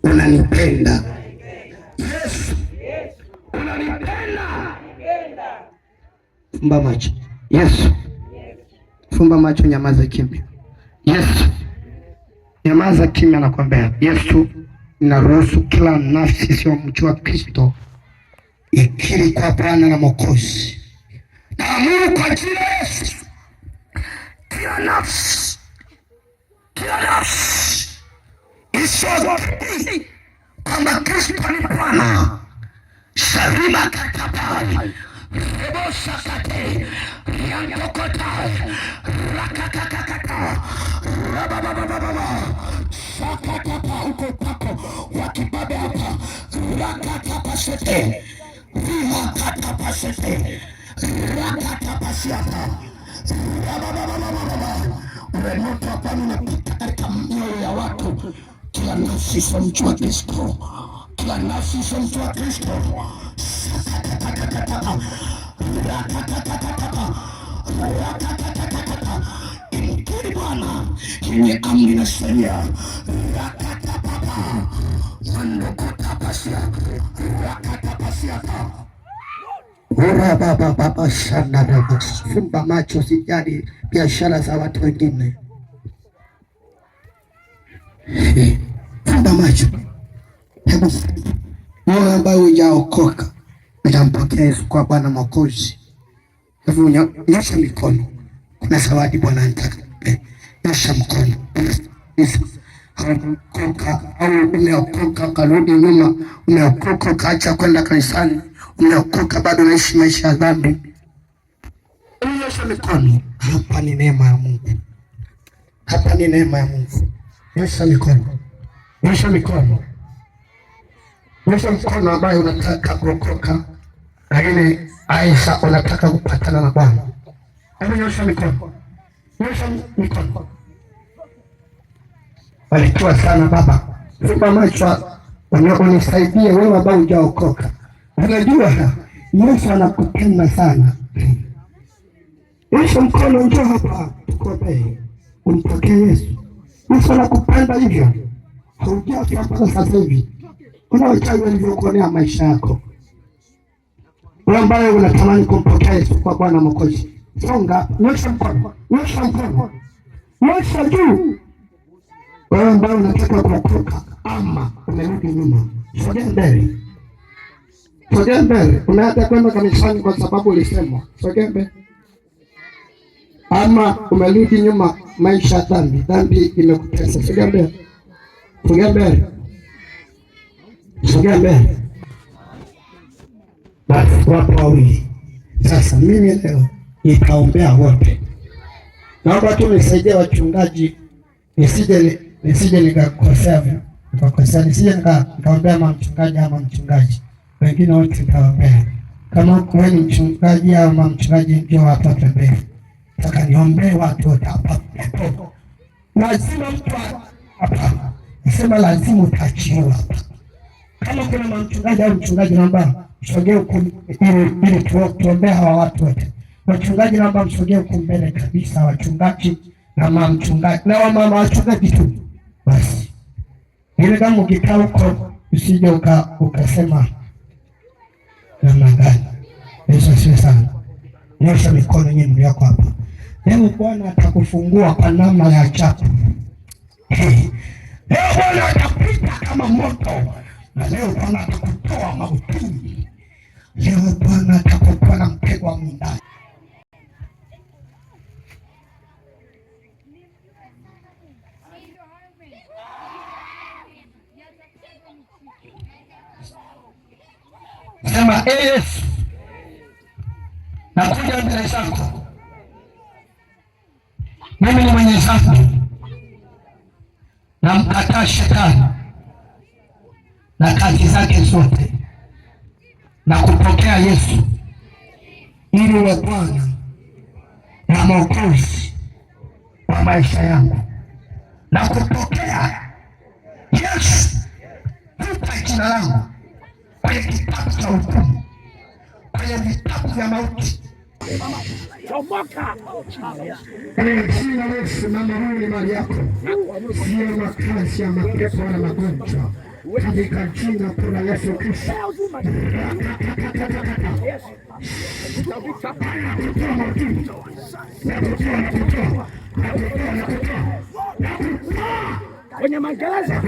unanipenda. Yesu, unanipenda. Fumba macho. Yesu, fumba macho, nyamaza kimya. Yesu, nyamaza kimya, nakwambia. Yesu, naruhusu kila nafsi isiyomjua Kristo ikiri kwa Bwana na Mwokozi. Naamuru kwa jina la Yesu, kila nafsi isiyojua kwamba Kristo ni Bwana, sharima katapai rebosa kate yangokotai rakakakakata rabababababa sakatapa huko pako wakibabe hapa rakatapasete vihakatapasete rakatapasiapa rabababababa. Uremoto hapana unapita katika mioyo ya watu. Kila nafsi isiyomjua Kristo, kila nafsi isiyomjua Kristo, imkiri Bwana yenye amri na sheria. Fumba macho, usijali biashara za watu wengine. Fumba macho. Hebu wewe ambaye hujaokoka, hujampokea Yesu kwa Bwana Mwokozi, hebu nyosha mikono. Kuna zawadi Bwana anataka kukupa. Nyosha mkono. Umeokoka au umeokoka karudi nyuma, umeokoka kaacha kwenda kanisani, umeokoka bado unaishi maisha ya dhambi, nyosha mikono. Hapa ni neema ya Mungu, hapa ni neema ya Mungu. Nyosha mikono, nyosha mikono, nyosha mkono ambaye unataka kuokoka, lakini Aisha unataka kupatana na Bwana. Hebu nyosha mikono, nyosha mikono. Barikiwa sana Baba. Fumba macho, unisaidie wewe ambao hujaokoka. Unajua Yesu anakupenda sana. Nyosha mkono, njoo hapa tukuombee. Umpokee Yesu. Yesu anakupenda hivyo. Haujafa mpaka sasa hivi. Kuna wachawi walivyokuonea maisha yako. Wewe ambaye unatamani kumpokea Yesu kwa Bwana Mwokozi, songa, nyosha mkono, nyosha mkono, nyosha juu. Wewe ambaye unataka kuokoka ama umerudi nyuma, sogea mbele, sogea mbele. Umeacha kwenda kanisani kwa sababu ulisemwa, sogea mbele. Ama umerudi nyuma, maisha ya dhambi imekutesa, sogea mbele, sogea mbele, sogea mbele. Basi wapo wawili. Sasa mimi leo nitaombea wote. Naomba tu nisaidie wachungaji, nisije nikakosea, nisije nikaombea mchungaji ama mchungaji. Wengine wote nitaombea. Kama wewe ni mchungaji au mchungaji, ndio hapa pembeni. Nataka niombee watu wote hapa. Lazima mtu hapa. Nasema lazima utachiwa hapa. Kama kuna mchungaji au mchungaji, naomba msogee huko ili tuombee hawa watu wote. Wachungaji naomba msogee huko mbele kabisa, wachungaji na mama mchungaji na wamama wachungaji tu. Basi ile kama ukikaa huko usije ukasema namna gani. Yesu asifiwe sana. Nyosha mikono yenu yako hapa. Leo Bwana atakufungua kwa namna ya ajabu. Leo Bwana atakupita kama moto. Na leo Bwana atakutoa mautini. Leo Bwana atakutoa na mtego wa mwindani. Sema Yesu, nakuja mbele zako. Mimi ni mwenye dhambi. Namkataa shetani na kazi zake zote, na kupokea Yesu ili uwe Bwana na Mwokozi wa maisha yangu. Na kupokea Yesu, futa jina langu kwenye kitabu cha hukumu, kwenye vitabu vya mauti. Chomoka. Jina Yesu, mama huyu ni mali yako. Sio makazi ya mapepo na magonjwa. katika jina kuu la Yesu Kristo. Kwenye magereza